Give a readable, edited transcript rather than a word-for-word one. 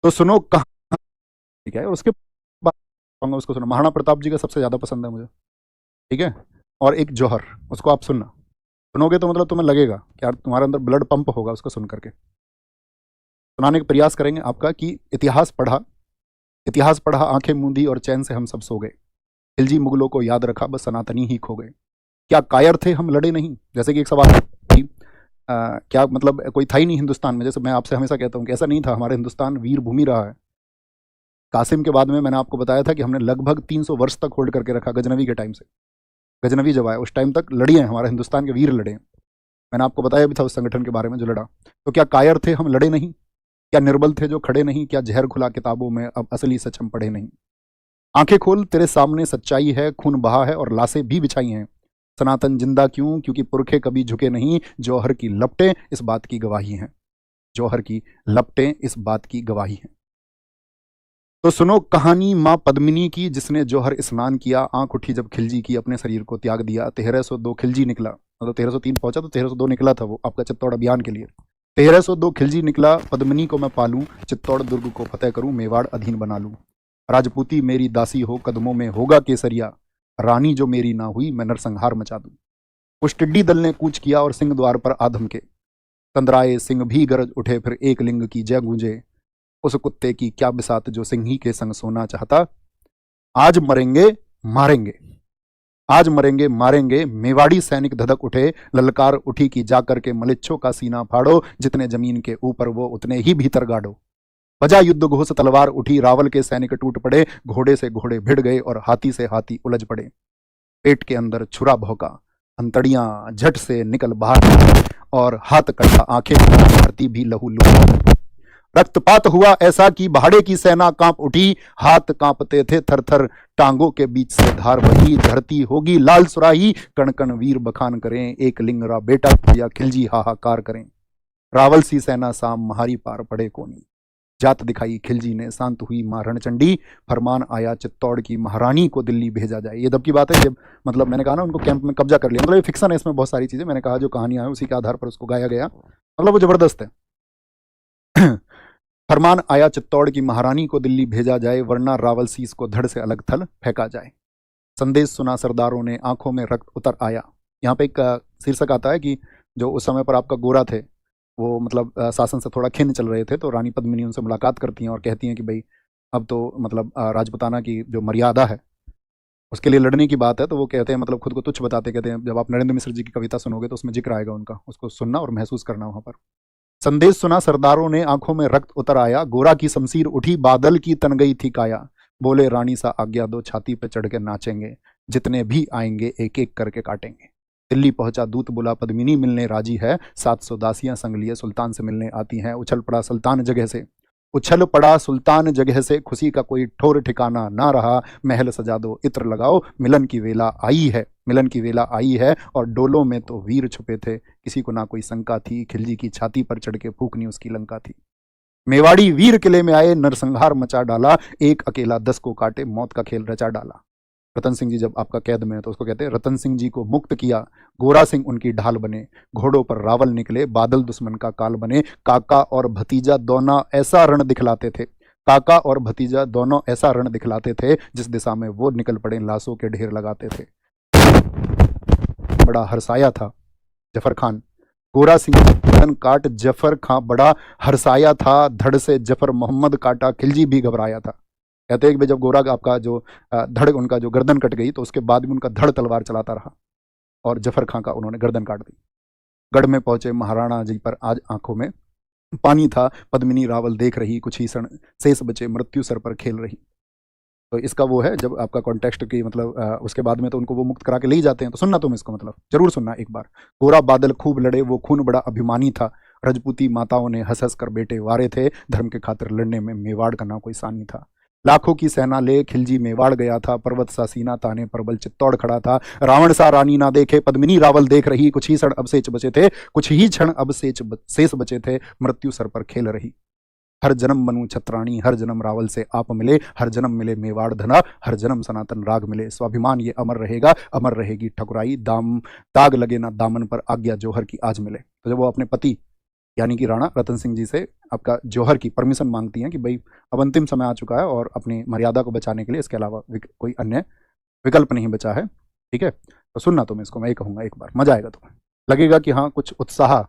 तो सुनो कहानी, ठीक है, उसके बाद कहूंगा उसको सुनो। महाराणा प्रताप जी का सबसे ज्यादा पसंद है मुझे, ठीक है। और एक जौहर, उसको आप सुनना। सुनोगे तो मतलब तुम्हें लगेगा कि यार तुम्हारे अंदर ब्लड पंप होगा उसको सुन करके। सुनाने का प्रयास करेंगे आपका कि इतिहास पढ़ा आंखें मूंदी और चैन से हम सब सो गए। खिलजी मुगलों को याद रखा बस सनातनी ही खो गए। क्या कायर थे हम लड़े नहीं, जैसे कि एक सवाल कि क्या मतलब कोई था ही नहीं हिंदुस्तान में। जैसे मैं आपसे हमेशा कहता हूँ कि ऐसा नहीं था, हमारे हिंदुस्तान वीर भूमि रहा है। कासिम के बाद में मैंने आपको बताया था कि हमने लगभग 300 वर्ष तक होल्ड करके रखा, गजनवी के टाइम से। गजनवी जब आया उस टाइम तक लड़ी हैं, हमारे हिंदुस्तान के वीर लड़े हैं। मैंने आपको बताया भी था उस संगठन के बारे में जो लड़ा। तो क्या कायर थे हम लड़े नहीं, क्या निर्बल थे जो खड़े नहीं, क्या जहर खुला किताबों में अब असली सच हम पढ़े नहीं। आंखें खोल तेरे सामने सच्चाई है, खून बहा है और लाशें भी बिछाई हैं। सनातन जिंदा क्यों, क्योंकि पुरखे कभी झुके नहीं। जौहर की लपटें इस बात की गवाही हैं। जौहर की लपटें इस बात की गवाही हैं। तो सुनो कहानी माँ पद्मिनी की, जिसने जौहर स्नान किया। आंख उठी जब खिलजी की, अपने शरीर को त्याग दिया। 1302 खिलजी निकला, मतलब 1303 पहुंचा तो 1302 निकला था वो आपका चित्तौड़ अभियान के लिए। 1302 खिलजी निकला, पद्मिनी को मैं पालूं, चित्तौड़ दुर्ग को फतेह करूं, मेवाड़ अधीन बना लूं। राजपूती मेरी दासी हो, कदमों में होगा केसरिया। रानी जो मेरी ना हुई, मैं नरसंहार मचा दूं। उस टिड्डी दल ने कूच किया और सिंह द्वार पर आधम के। कंदराए सिंह भी गरज उठे, फिर एक लिंग की जय गूंजे। उस कुत्ते की क्या बिसात जो सिंही के संग सोना चाहता। आज मरेंगे मारेंगे, आज मरेंगे मारेंगे। मेवाड़ी सैनिक धधक उठे, ललकार उठी कि जाकर के मलिच्छों का सीना फाड़ो। जितने जमीन के ऊपर वो उतने ही भीतर गाड़ो। बजा युद्ध घोष, तलवार उठी, रावल के सैनिक टूट पड़े। घोड़े से घोड़े भिड़ गए और हाथी से हाथी उलझ पड़े। पेट के अंदर छुरा भौंका, अंतड़ियां झट से निकल बाहर और हाथ कटा, आंखें धरती भी लहू लुहा। रक्तपात हुआ ऐसा कि भाड़े की सेना कांप उठी। हाथ कांपते थे थर थर, टांगों के बीच से धार बही। धरती होगी लाल सुराही, कण कण वीर बखान करें। एक लिंगरा बेटा या खिलजी हाहाकार करें। रावल सी सेना साम महारी पार पड़े कोनी। जात दिखाई खिलजी ने, शांत हुई मां रणचंडी। फरमान आया चित्तौड़ की, महारानी को दिल्ली भेजा जाए। ये तब की बात है जब मतलब मैंने कहा ना उनको कैंप में कब्जा कर लिया। मतलब ये फिक्शन है, इसमें बहुत सारी चीजें मैंने कहा जो कहानियां हैं उसी के आधार पर उसको गाया गया। मतलब वो जबरदस्त है। फरमान आया चित्तौड़ की, महारानी को दिल्ली भेजा जाए, वरना रावल सीस को धड़ से अलग थल फेंका जाए। संदेश सुना सरदारों ने, आंखों में रक्त उतर आया। यहाँ पे एक शीर्षक आता है कि जो उस समय पर आपका गोरा थे, वो मतलब शासन से थोड़ा खिन्न चल रहे थे। तो रानी पद्मिनी उनसे मुलाकात करती हैं और कहती हैं कि भाई अब तो मतलब राजपुताना की जो मर्यादा है उसके लिए लड़ने की बात है। तो वो कहते हैं, मतलब खुद को तुच्छ बताते, कहते हैं जब आप नरेंद्र मिश्र जी की कविता सुनोगे तो उसमें जिक्र आएगा उनका, उसको सुनना और महसूस करना वहां पर। संदेश सुना सरदारों ने, आंखों में रक्त उतर आया। गोरा की शमशीर उठी, बादल की तन गई थी काया। बोले रानी सा आज्ञा दो, छाती पे चढ़ के नाचेंगे। जितने भी आएंगे एक एक करके काटेंगे। दिल्ली पहुंचा दूत, बोला पद्मिनी मिलने राजी है। 700 दासियां संग लिए सुल्तान से मिलने आती हैं। उछल पड़ा सुल्तान जगह से, उछल पड़ा सुल्तान जगह से। खुशी का कोई ठोर ठिकाना ना रहा। महल सजा दो, इत्र लगाओ, मिलन की वेला आई है। मिलन की वेला आई है। और डोलों में तो वीर छुपे थे, किसी को ना कोई शंका थी। खिलजी की छाती पर चढ़ के फूकनी उसकी लंका थी। मेवाड़ी वीर किले में आए, नरसंहार मचा डाला। एक अकेला 10 को काटे, मौत का खेल रचा डाला। रतन सिंह जी जब आपका कैद में है तो उसको कहते हैं, रतन सिंह जी को मुक्त किया, गोरा सिंह उनकी ढाल बने। घोड़ों पर रावल निकले, बादल दुश्मन का काल बने। काका और भतीजा दोनों ऐसा रण दिखलाते थे, काका और भतीजा दोनों ऐसा रण दिखलाते थे, जिस दिशा में वो निकल पड़े लाशों के ढेर लगाते थे। बड़ा हरसाया था जफर खान, गोरा सिंह गर्दन काट। जफर खां बड़ा हरसाया था, धड़ से जफर मोहम्मद काटा। खिलजी भी घबराया था। कहते हैं कि जब गोरा आपका जो धड़ उनका जो गर्दन कट गई तो उसके बाद भी उनका धड़ तलवार चलाता रहा और जफर खां का उन्होंने गर्दन काट दी। गढ़ में पहुंचे, महाराणा जी पर आज आंखों में पानी था। पद्मिनी रावल देख रही, कुछ ही क्षण शेष बचे, मृत्यु सर पर खेल रही। तो इसका वो है जब आपका कॉन्टेक्स्ट की मतलब उसके बाद में तो उनको वो मुक्त करा के ले ही जाते हैं। तो सुनना तुम इसको, मतलब जरूर सुनना एक बार। गोरा बादल खूब लड़े, वो खून बड़ा अभिमानी था। रजपूती माताओं ने हंस हंस कर बेटे वारे थे। धर्म के खातिर लड़ने में मेवाड़ का ना कोई सानी था। लाखों की सेना ले खिलजी मेवाड़ गया था। पर्वत सा सीना ताने परबल चित्तौड़ खड़ा था। रावण सा रानी ना देखे, पद्मिनी रावल देख रही। कुछ ही क्षण अवशेष बचे थे, कुछ ही क्षण शेष बचे थे, मृत्यु सर पर खेल रही। हर जन्म बनूं छत्राणी, हर जन्म रावल से आप मिले। हर जन्म मिले मेवाड़ धना, हर जन्म सनातन राग मिले। स्वाभिमान ये अमर रहेगा, अमर रहेगी ठकुराई। दाग लगे ना दामन पर, आज्ञा जौहर की आज मिले। तो जब वो अपने पति यानी कि राणा रतन सिंह जी से आपका जौहर की परमिशन मांगती हैं कि भाई अब अंतिम समय आ चुका है और अपनी मर्यादा को बचाने के लिए इसके अलावा कोई अन्य विकल्प नहीं बचा है। ठीक है, तो सुनना तुम इसको, मैं ये कहूँगा एक बार, मजा आएगा तुम्हें, लगेगा कि हाँ कुछ उत्साह